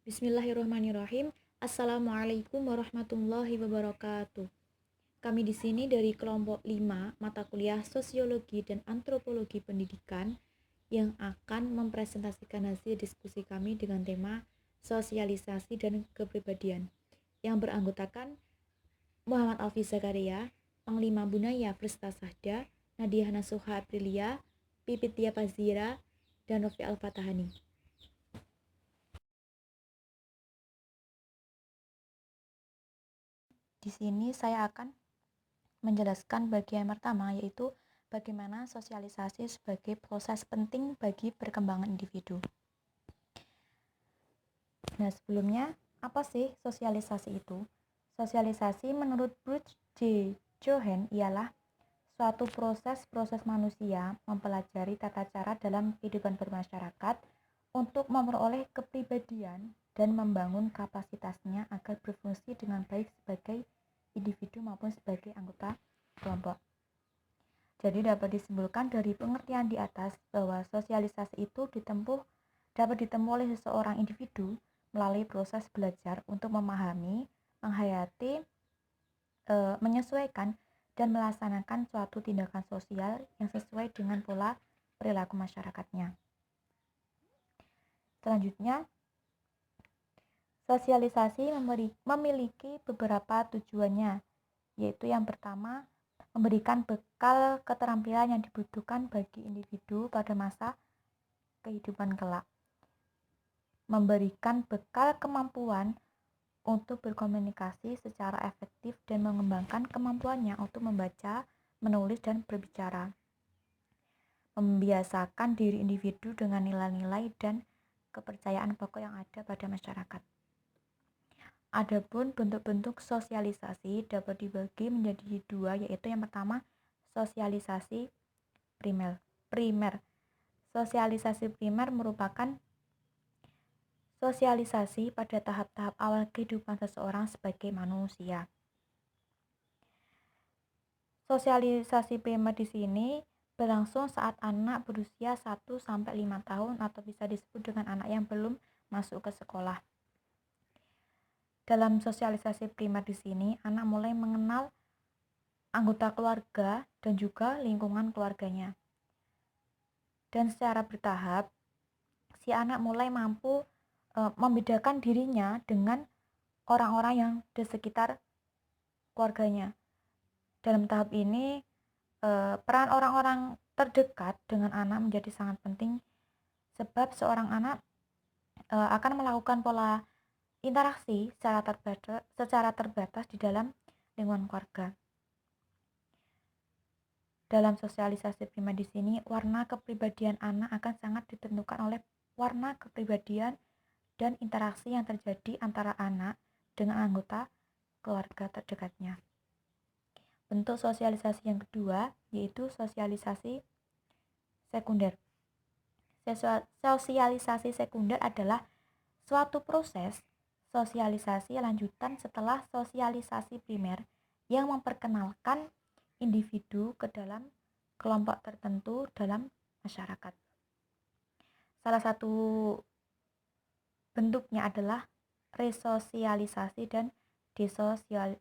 Bismillahirrahmanirrahim. Assalamualaikum warahmatullahi wabarakatuh. Kami di sini dari kelompok 5 mata kuliah Sosiologi dan Antropologi Pendidikan yang akan mempresentasikan hasil diskusi kami dengan tema sosialisasi dan kepribadian yang beranggotakan Muhammad Alfi Zakaria, Panglima Bunaya Frista Sahda, Nadia Nasuha Aprilia, Pipit Tia Fazira, dan Novi Al-Fatahani. Di sini saya akan menjelaskan bagian pertama, yaitu bagaimana sosialisasi sebagai proses penting bagi perkembangan individu. Nah, sebelumnya, apa sih sosialisasi itu? Sosialisasi menurut Bruce J. Johan ialah suatu proses manusia mempelajari tata cara dalam kehidupan bermasyarakat untuk memperoleh kepribadian dan membangun kapasitasnya agar berfungsi dengan baik sebagai individu maupun sebagai anggota kelompok. Jadi dapat disimpulkan dari pengertian di atas bahwa sosialisasi itu dapat ditempuh oleh seseorang individu melalui proses belajar untuk memahami, menghayati, menyesuaikan, dan melaksanakan suatu tindakan sosial yang sesuai dengan pola perilaku masyarakatnya. Selanjutnya, sosialisasi memiliki beberapa tujuannya, yaitu yang pertama, memberikan bekal keterampilan yang dibutuhkan bagi individu pada masa kehidupan kelak. Memberikan bekal kemampuan untuk berkomunikasi secara efektif dan mengembangkan kemampuannya untuk membaca, menulis, dan berbicara. Membiasakan diri individu dengan nilai-nilai dan kepercayaan pokok yang ada pada masyarakat. Adapun bentuk-bentuk sosialisasi dapat dibagi menjadi dua, yaitu yang pertama, sosialisasi primer. Sosialisasi primer merupakan sosialisasi pada tahap-tahap awal kehidupan seseorang sebagai manusia. Sosialisasi primer di sini berlangsung saat anak berusia 1-5 tahun atau bisa disebut dengan anak yang belum masuk ke sekolah. Dalam sosialisasi primer di sini, anak mulai mengenal anggota keluarga dan juga lingkungan keluarganya. Dan secara bertahap, si anak mulai mampu membedakan dirinya dengan orang-orang yang di sekitar keluarganya. Dalam tahap ini, peran orang-orang terdekat dengan anak menjadi sangat penting, sebab seorang anak akan melakukan pola interaksi secara terbatas di dalam lingkungan keluarga. Dalam sosialisasi primer di sini, warna kepribadian anak akan sangat ditentukan oleh warna kepribadian dan interaksi yang terjadi antara anak dengan anggota keluarga terdekatnya. Bentuk sosialisasi yang kedua yaitu sosialisasi sekunder. Sosialisasi sekunder adalah suatu proses sosialisasi lanjutan setelah sosialisasi primer yang memperkenalkan individu ke dalam kelompok tertentu dalam masyarakat. Salah satu bentuknya adalah resosialisasi dan desosialisasi.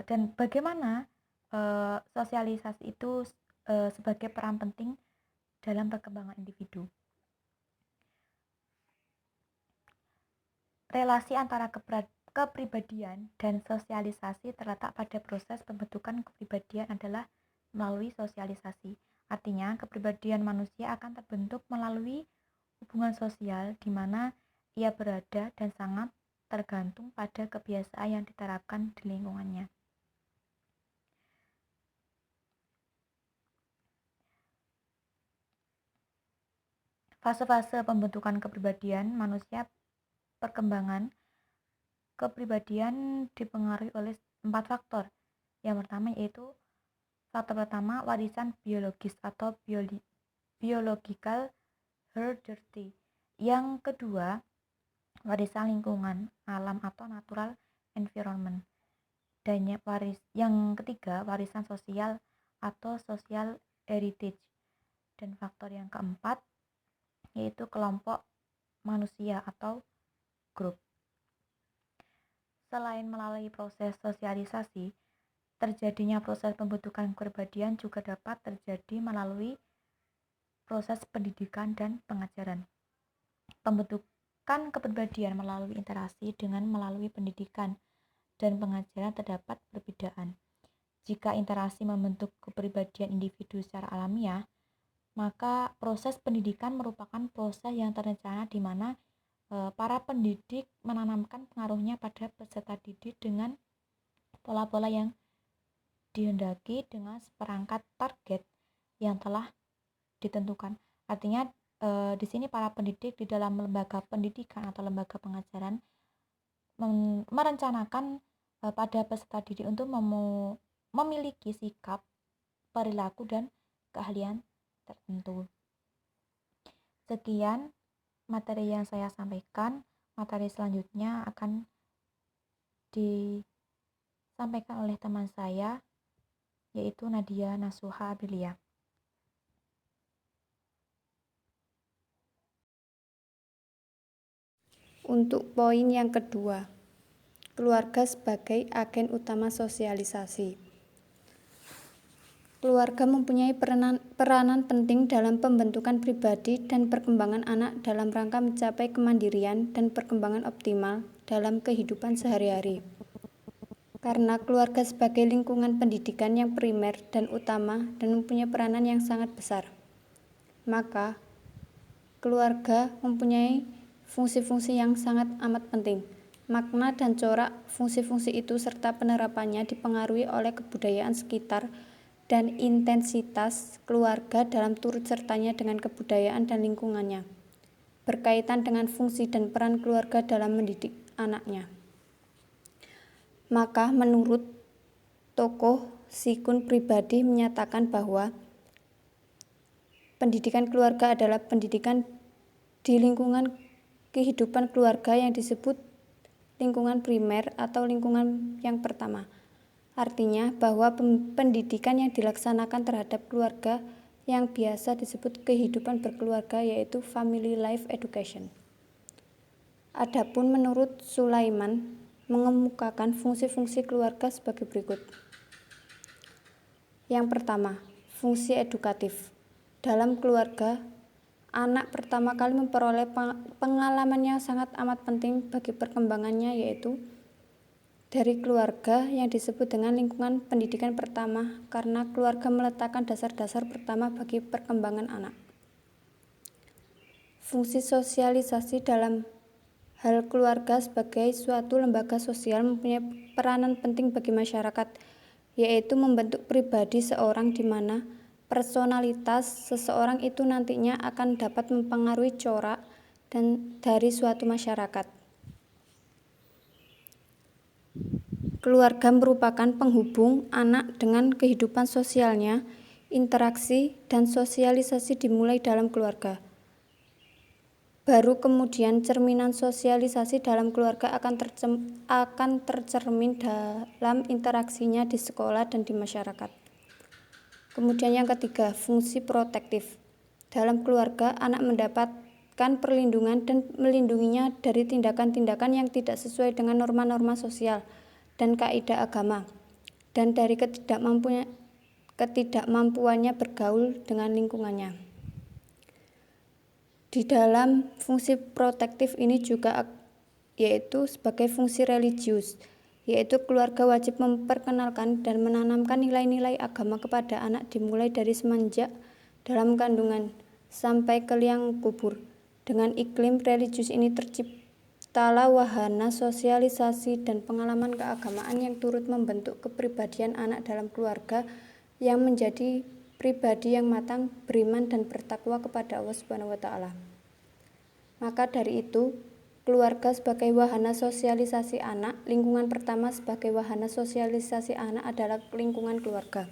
Dan bagaimana sosialisasi itu sebagai peran penting dalam perkembangan individu. Relasi antara kepribadian dan sosialisasi terletak pada proses pembentukan kepribadian adalah melalui sosialisasi. Artinya, kepribadian manusia akan terbentuk melalui hubungan sosial di mana ia berada dan sangat tergantung pada kebiasaan yang diterapkan di lingkungannya. Fase-fase pembentukan kepribadian manusia. Perkembangan kepribadian dipengaruhi oleh 4 faktor. Yang pertama yaitu faktor pertama, warisan biologis atau biological heredity. Yang kedua, warisan lingkungan alam atau natural environment. Dan yang ketiga, warisan sosial atau social heritage. Dan faktor yang keempat, yaitu kelompok manusia atau grup. Selain melalui proses sosialisasi, terjadinya proses pembentukan kepribadian juga dapat terjadi melalui proses pendidikan dan pengajaran. Pembentukan kepribadian melalui interaksi dengan melalui pendidikan dan pengajaran terdapat perbedaan. Jika interaksi membentuk kepribadian individu secara alamiah, maka proses pendidikan merupakan proses yang terencana di mana para pendidik menanamkan pengaruhnya pada peserta didik dengan pola-pola yang dihendaki dengan seperangkat target yang telah ditentukan. Artinya di sini para pendidik di dalam lembaga pendidikan atau lembaga pengajaran merencanakan pada peserta didik untuk memiliki sikap, perilaku, dan keahlian tertentu. Sekian materi yang saya sampaikan. Materi selanjutnya akan disampaikan oleh teman saya, yaitu Nadia Nasuha Aprilia. Untuk poin yang kedua, keluarga sebagai agen utama sosialisasi. Keluarga mempunyai peranan penting dalam pembentukan pribadi dan perkembangan anak dalam rangka mencapai kemandirian dan perkembangan optimal dalam kehidupan sehari-hari. Karena keluarga sebagai lingkungan pendidikan yang primer dan utama dan mempunyai peranan yang sangat besar, maka keluarga mempunyai fungsi-fungsi yang sangat amat penting. Makna dan corak fungsi-fungsi itu serta penerapannya dipengaruhi oleh kebudayaan sekitar dan intensitas keluarga dalam turut sertanya dengan kebudayaan dan lingkungannya, berkaitan dengan fungsi dan peran keluarga dalam mendidik anaknya. Maka menurut tokoh Sikun pribadi menyatakan bahwa pendidikan keluarga adalah pendidikan di lingkungan kehidupan keluarga yang disebut lingkungan primer atau lingkungan yang pertama. Artinya bahwa pendidikan yang dilaksanakan terhadap keluarga yang biasa disebut kehidupan berkeluarga yaitu family life education. Adapun menurut Sulaiman mengemukakan fungsi-fungsi keluarga sebagai berikut. Yang pertama, fungsi edukatif. Dalam keluarga, anak pertama kali memperoleh pengalaman yang sangat amat penting bagi perkembangannya yaitu dari keluarga yang disebut dengan lingkungan pendidikan pertama karena keluarga meletakkan dasar-dasar pertama bagi perkembangan anak. Fungsi sosialisasi dalam hal keluarga sebagai suatu lembaga sosial mempunyai peranan penting bagi masyarakat, yaitu membentuk pribadi seorang di mana personalitas seseorang itu nantinya akan dapat mempengaruhi corak dan dari suatu masyarakat. Keluarga merupakan penghubung anak dengan kehidupan sosialnya. Interaksi dan sosialisasi dimulai dalam keluarga. Baru kemudian cerminan sosialisasi dalam keluarga akan tercermin dalam interaksinya di sekolah dan di masyarakat. Kemudian yang ketiga, fungsi protektif. Dalam keluarga, anak mendapatkan perlindungan dan melindunginya dari tindakan-tindakan yang tidak sesuai dengan norma-norma sosial dan kaidah agama, dan dari ketidakmampuannya bergaul dengan lingkungannya. Di dalam fungsi protektif ini juga yaitu sebagai fungsi religius, yaitu keluarga wajib memperkenalkan dan menanamkan nilai-nilai agama kepada anak dimulai dari semenjak dalam kandungan sampai ke liang kubur. Dengan iklim religius ini terciptalah wahana sosialisasi dan pengalaman keagamaan yang turut membentuk kepribadian anak dalam keluarga yang menjadi pribadi yang matang, beriman dan bertakwa kepada Allah Subhanahu wa taala. Maka dari itu, keluarga sebagai wahana sosialisasi anak, lingkungan pertama sebagai wahana sosialisasi anak adalah lingkungan keluarga.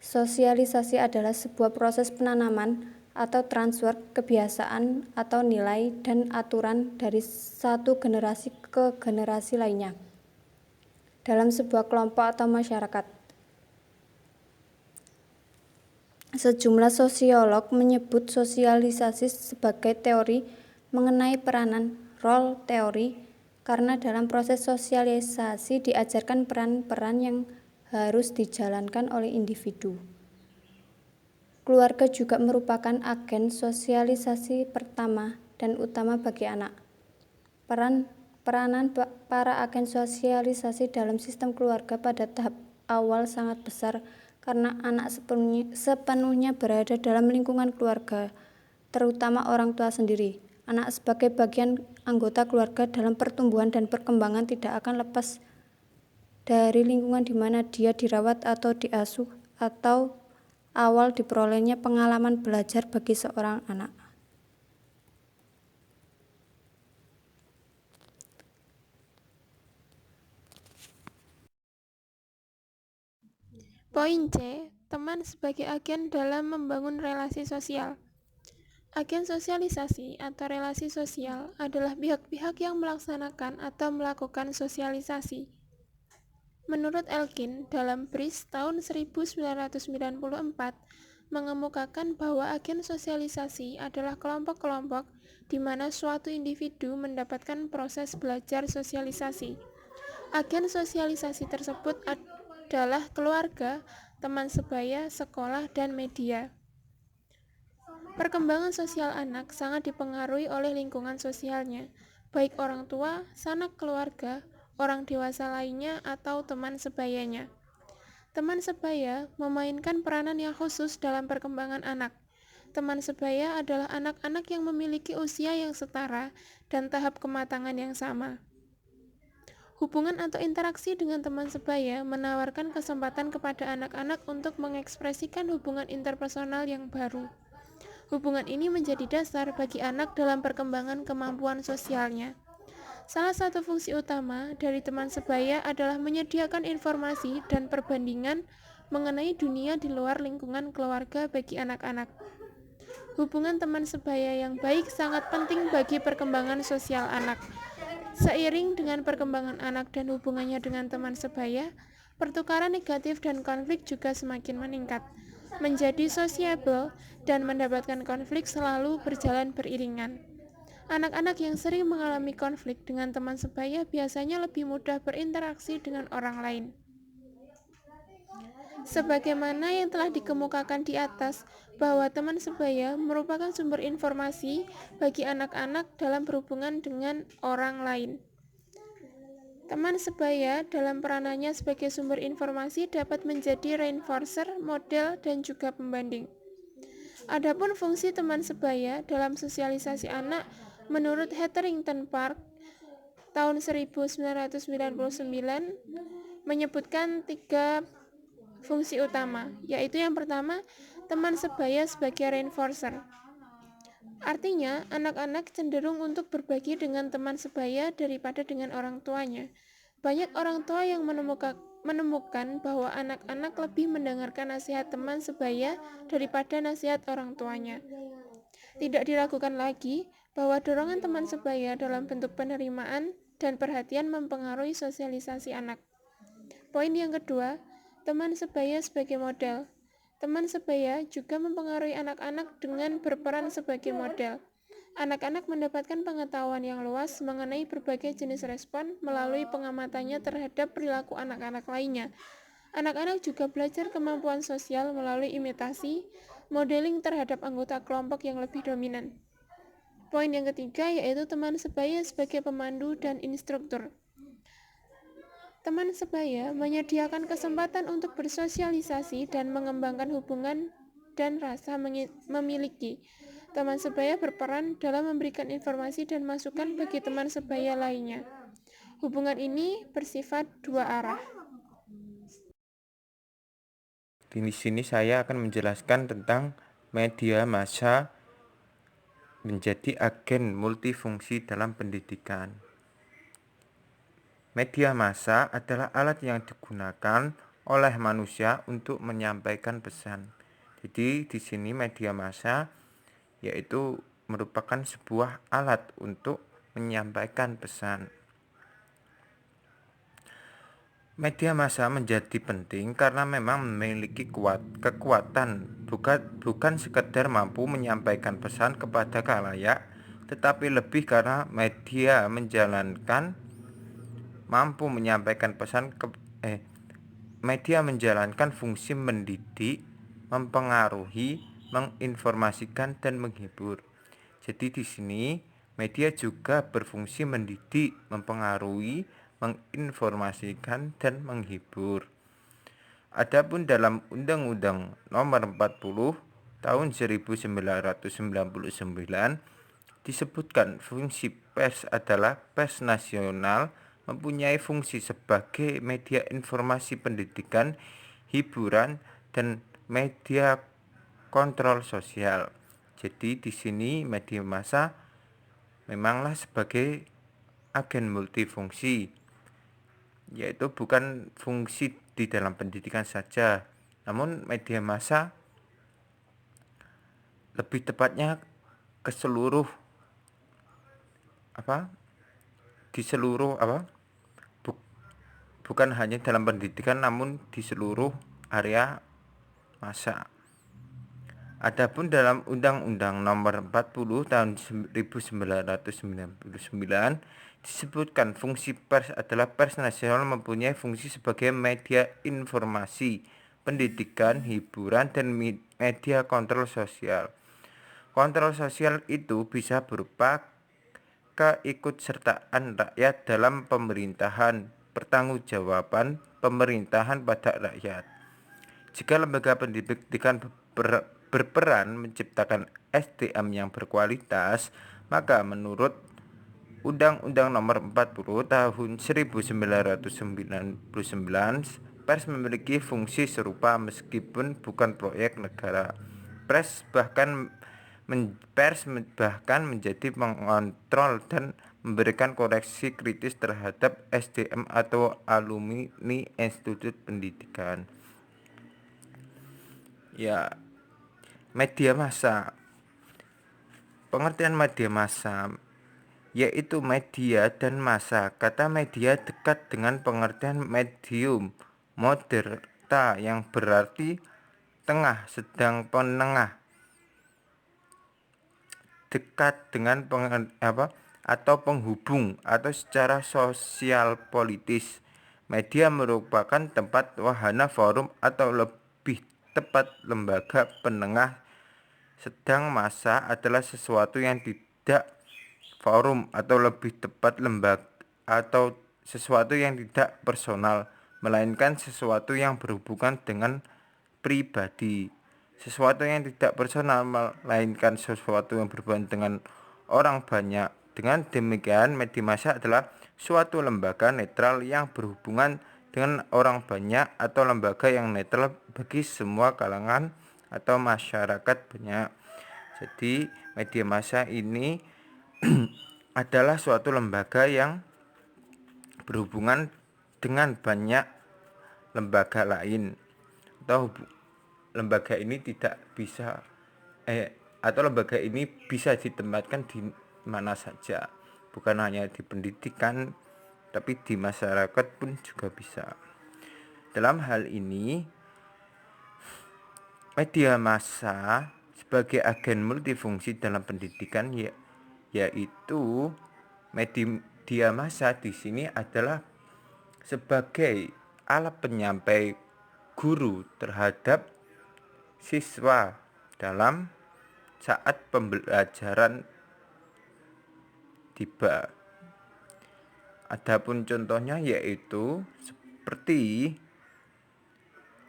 Sosialisasi adalah sebuah proses penanaman atau transfer kebiasaan atau nilai dan aturan dari satu generasi ke generasi lainnya dalam sebuah kelompok atau masyarakat. Sejumlah sosiolog menyebut sosialisasi sebagai teori mengenai peranan role teori karena dalam proses sosialisasi diajarkan peran-peran yang harus dijalankan oleh individu. Keluarga juga merupakan agen sosialisasi pertama dan utama bagi anak. Peranan para agen sosialisasi dalam sistem keluarga pada tahap awal sangat besar karena anak sepenuhnya berada dalam lingkungan keluarga, terutama orang tua sendiri. Anak sebagai bagian anggota keluarga dalam pertumbuhan dan perkembangan tidak akan lepas dari lingkungan di mana dia dirawat atau diasuh atau awal diperolehnya pengalaman belajar bagi seorang anak. Poin C. Teman sebagai agen dalam membangun relasi sosial. Agen sosialisasi atau relasi sosial adalah pihak-pihak yang melaksanakan atau melakukan sosialisasi. Menurut Elkin, dalam BRIS tahun 1994, mengemukakan bahwa agen sosialisasi adalah kelompok-kelompok di mana suatu individu mendapatkan proses belajar sosialisasi. Agen sosialisasi tersebut adalah keluarga, teman sebaya, sekolah, dan media. Perkembangan sosial anak sangat dipengaruhi oleh lingkungan sosialnya, baik orang tua, sanak keluarga, orang dewasa lainnya, atau teman sebayanya. Teman sebaya memainkan peranan yang khusus dalam perkembangan anak. Teman sebaya adalah anak-anak yang memiliki usia yang setara dan tahap kematangan yang sama. Hubungan atau interaksi dengan teman sebaya menawarkan kesempatan kepada anak-anak untuk mengekspresikan hubungan interpersonal yang baru. Hubungan ini menjadi dasar bagi anak dalam perkembangan kemampuan sosialnya. Salah satu fungsi utama dari teman sebaya adalah menyediakan informasi dan perbandingan mengenai dunia di luar lingkungan keluarga bagi anak-anak. Hubungan teman sebaya yang baik sangat penting bagi perkembangan sosial anak. Seiring dengan perkembangan anak dan hubungannya dengan teman sebaya, pertukaran negatif dan konflik juga semakin meningkat. Menjadi sociable dan mendapatkan konflik selalu berjalan beriringan. Anak-anak yang sering mengalami konflik dengan teman sebaya biasanya lebih mudah berinteraksi dengan orang lain. Sebagaimana yang telah dikemukakan di atas, bahwa teman sebaya merupakan sumber informasi bagi anak-anak dalam berhubungan dengan orang lain. Teman sebaya dalam peranannya sebagai sumber informasi dapat menjadi reinforcer, model, dan juga pembanding. Adapun fungsi teman sebaya dalam sosialisasi anak menurut Hetherington Park tahun 1999 menyebutkan 3 fungsi utama, yaitu yang pertama, teman sebaya sebagai reinforcer. Artinya, anak-anak cenderung untuk berbagi dengan teman sebaya daripada dengan orang tuanya. Banyak orang tua yang menemukan bahwa anak-anak lebih mendengarkan nasihat teman sebaya daripada nasihat orang tuanya. Tidak diragukan lagi bahwa dorongan teman sebaya dalam bentuk penerimaan dan perhatian mempengaruhi sosialisasi anak. Poin yang kedua, teman sebaya sebagai model. Teman sebaya juga mempengaruhi anak-anak dengan berperan sebagai model. Anak-anak mendapatkan pengetahuan yang luas mengenai berbagai jenis respon melalui pengamatannya terhadap perilaku anak-anak lainnya. Anak-anak juga belajar kemampuan sosial melalui imitasi, modeling terhadap anggota kelompok yang lebih dominan. Poin yang ketiga yaitu teman sebaya sebagai pemandu dan instruktur. Teman sebaya menyediakan kesempatan untuk bersosialisasi dan mengembangkan hubungan dan rasa memiliki. Teman sebaya berperan dalam memberikan informasi dan masukan bagi teman sebaya lainnya. Hubungan ini bersifat dua arah. Di sini saya akan menjelaskan tentang media massa menjadi agen multifungsi dalam pendidikan. Media massa adalah alat yang digunakan oleh manusia untuk menyampaikan pesan. Jadi di sini media massa yaitu merupakan sebuah alat untuk menyampaikan pesan. Media massa menjadi penting karena memang memiliki kekuatan bukan sekedar mampu menyampaikan pesan kepada khalayak, tetapi lebih karena media menjalankan fungsi mendidik, mempengaruhi, menginformasikan dan menghibur. Jadi di sini media juga berfungsi mendidik, mempengaruhi, menginformasikan dan menghibur. Adapun dalam Undang-Undang Nomor 40 Tahun 1999 disebutkan fungsi pers adalah pers nasional mempunyai fungsi sebagai media informasi pendidikan, hiburan, dan media kontrol sosial. Jadi di sini media massa memanglah sebagai agen multifungsi, yaitu bukan fungsi di dalam pendidikan saja, namun media massa lebih tepatnya ke seluruh di seluruh bukan hanya dalam pendidikan namun di seluruh area massa. Adapun dalam Undang-Undang Nomor 40 Tahun 1999 disebutkan fungsi pers adalah pers nasional mempunyai fungsi sebagai media informasi, pendidikan, hiburan, dan media kontrol sosial. Kontrol sosial itu bisa berupa keikutsertaan rakyat dalam pemerintahan, pertanggungjawaban pemerintahan pada rakyat. Jika lembaga pendidikan berperan menciptakan SDM yang berkualitas, maka menurut Undang-Undang Nomor 40 Tahun 1999, pers memiliki fungsi serupa meskipun bukan proyek negara. Pers bahkan menjadi mengontrol dan memberikan koreksi kritis terhadap SDM atau alumni institut pendidikan. Ya, media massa. Pengertian media massa yaitu media dan massa. Kata media dekat dengan pengertian medium, moderta yang berarti tengah, sedang, penengah. Dekat dengan atau penghubung atau secara sosial politis. Media merupakan tempat wahana forum atau lebih tepat lembaga penengah, sedang massa adalah sesuatu yang tidak forum atau lebih tepat lembaga atau sesuatu yang tidak personal, melainkan sesuatu yang berhubungan dengan pribadi. Sesuatu yang tidak personal melainkan sesuatu yang berhubungan dengan orang banyak. Dengan demikian, media massa adalah suatu lembaga netral yang berhubungan dengan orang banyak atau lembaga yang netral bagi semua kalangan atau masyarakat banyak. Jadi, media massa ini adalah suatu lembaga yang berhubungan dengan banyak lembaga lain, atau lembaga ini lembaga ini bisa ditempatkan di mana saja, bukan hanya di pendidikan tapi di masyarakat pun juga bisa. Dalam hal ini, media massa sebagai agen multifungsi dalam pendidikan yaitu media massa di sini adalah sebagai alat penyampai guru terhadap siswa dalam saat pembelajaran tiba. Adapun contohnya yaitu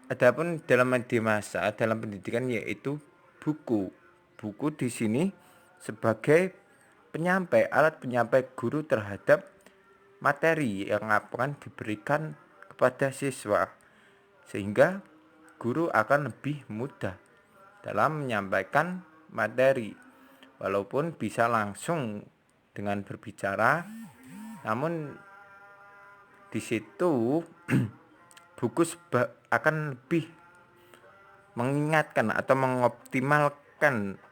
adapun dalam media massa dalam pendidikan yaitu buku. Buku di sini sebagai alat penyampai guru terhadap materi yang akan diberikan kepada siswa, sehingga guru akan lebih mudah dalam menyampaikan materi, walaupun bisa langsung dengan berbicara, namun di situ buku akan lebih mengingatkan atau mengoptimalkan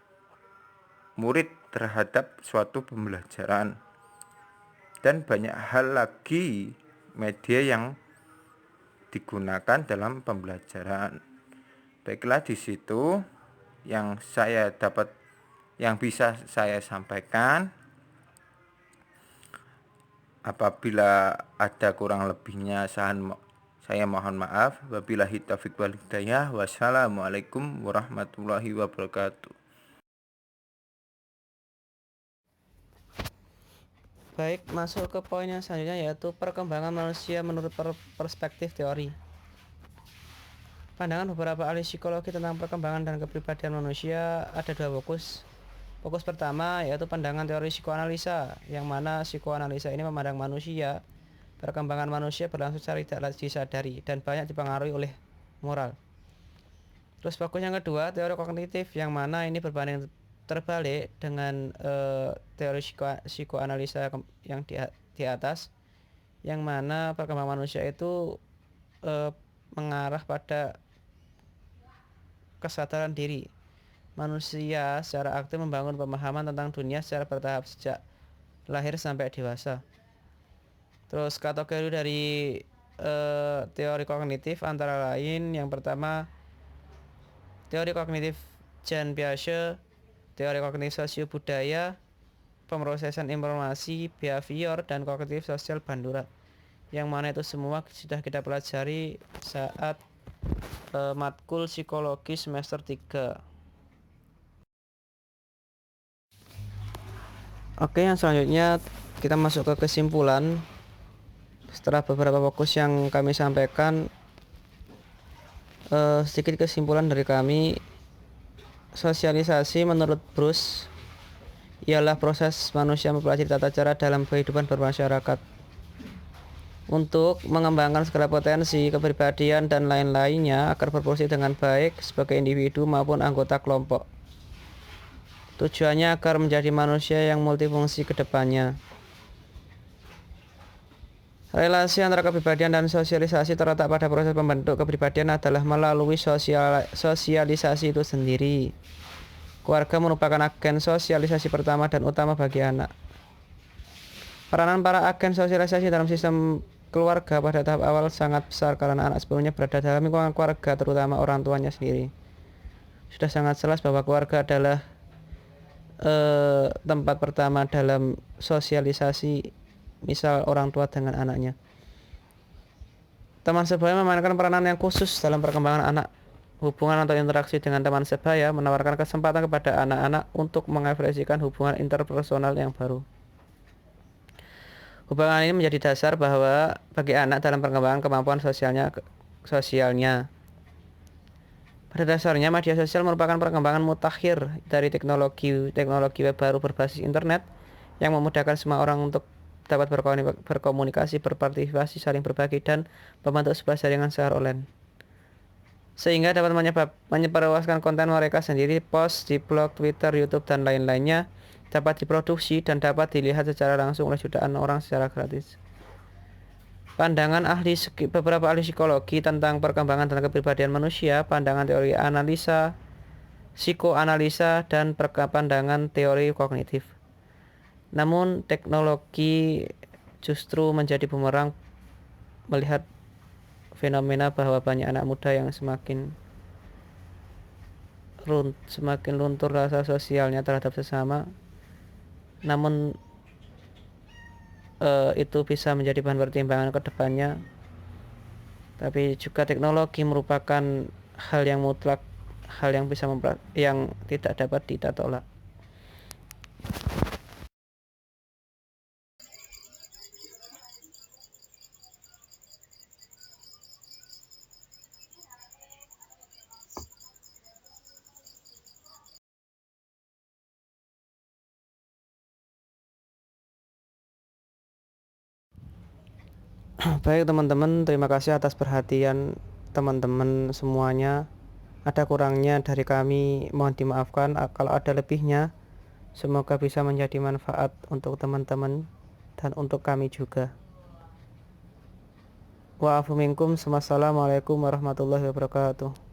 murid terhadap suatu pembelajaran. Dan banyak hal lagi media yang digunakan dalam pembelajaran. Baiklah, di situ yang bisa saya sampaikan. Apabila ada kurang lebihnya saya mohon maaf. Wabillahi taufiq wal hidayah. Wassalamualaikum warahmatullahi wabarakatuh. Baik, masuk ke poin yang selanjutnya, yaitu perkembangan manusia menurut perspektif teori. Pandangan beberapa ahli psikologi tentang perkembangan dan kepribadian manusia ada dua fokus. Fokus pertama yaitu pandangan teori psikoanalisa, yang mana psikoanalisa ini memandang manusia, perkembangan manusia berlangsung secara tidak disadari dan banyak dipengaruhi oleh moral. Terus fokus yang kedua, teori kognitif, yang mana ini berbanding terbalik dengan teori psikoanalisa yang di atas, yang mana perkembangan manusia itu mengarah pada kesadaran diri. Manusia secara aktif membangun pemahaman tentang dunia secara bertahap sejak lahir sampai dewasa. Terus kategori dari teori kognitif antara lain, yang pertama teori kognitif Jean Piaget, teori kognitif sosio-budaya, pemrosesan informasi, behavior, dan kognitif sosial Bandura, yang mana itu semua sudah kita pelajari saat matkul psikologi semester 3. Oke, yang selanjutnya kita masuk ke kesimpulan. Setelah beberapa fokus yang kami sampaikan, sedikit kesimpulan dari kami. Sosialisasi menurut Bruce ialah proses manusia mempelajari tata cara dalam kehidupan bermasyarakat untuk mengembangkan segala potensi, kepribadian, dan lain-lainnya agar berfungsi dengan baik sebagai individu maupun anggota kelompok. Tujuannya agar menjadi manusia yang multifungsi ke depannya. Relasi antara kepribadian dan sosialisasi terletak pada proses pembentuk kepribadian adalah melalui sosialisasi itu sendiri. Keluarga merupakan agen sosialisasi pertama dan utama bagi anak. Peranan para agen sosialisasi dalam sistem keluarga pada tahap awal sangat besar karena anak sebelumnya berada dalam lingkungan keluarga, terutama orang tuanya sendiri. Sudah sangat jelas bahwa keluarga adalah tempat pertama dalam sosialisasi, misal orang tua dengan anaknya. Teman sebaya memainkan peranan yang khusus dalam perkembangan anak. Hubungan atau interaksi dengan teman sebaya menawarkan kesempatan kepada anak-anak untuk mengekspresikan hubungan interpersonal yang baru. Hubungan ini menjadi dasar bahwa bagi anak dalam perkembangan kemampuan sosialnya. Pada dasarnya, media sosial merupakan perkembangan mutakhir dari teknologi web baru berbasis internet yang memudahkan semua orang untuk dapat berkomunikasi, berpartisipasi, saling berbagi, dan membentuk sebuah jaringan secara online. Sehingga dapat menyebarluaskan konten mereka sendiri, post di blog, Twitter, YouTube, dan lain-lainnya, dapat diproduksi dan dapat dilihat secara langsung oleh jutaan orang secara gratis. Pandangan beberapa ahli psikologi tentang perkembangan dan kepribadian manusia, pandangan teori analisa, psikoanalisa, dan pandangan teori kognitif. Namun teknologi justru menjadi bumerang melihat fenomena bahwa banyak anak muda yang semakin luntur rasa sosialnya terhadap sesama. Namun itu bisa menjadi bahan pertimbangan ke depannya. Tapi juga teknologi merupakan hal yang mutlak, hal yang yang tidak dapat ditolak. Baik teman-teman, terima kasih atas perhatian teman-teman semuanya. Ada kurangnya dari kami, mohon dimaafkan. Kalau ada lebihnya, semoga bisa menjadi manfaat untuk teman-teman dan untuk kami juga. Wa'afu minkum. Wassalamualaikum warahmatullahi wabarakatuh.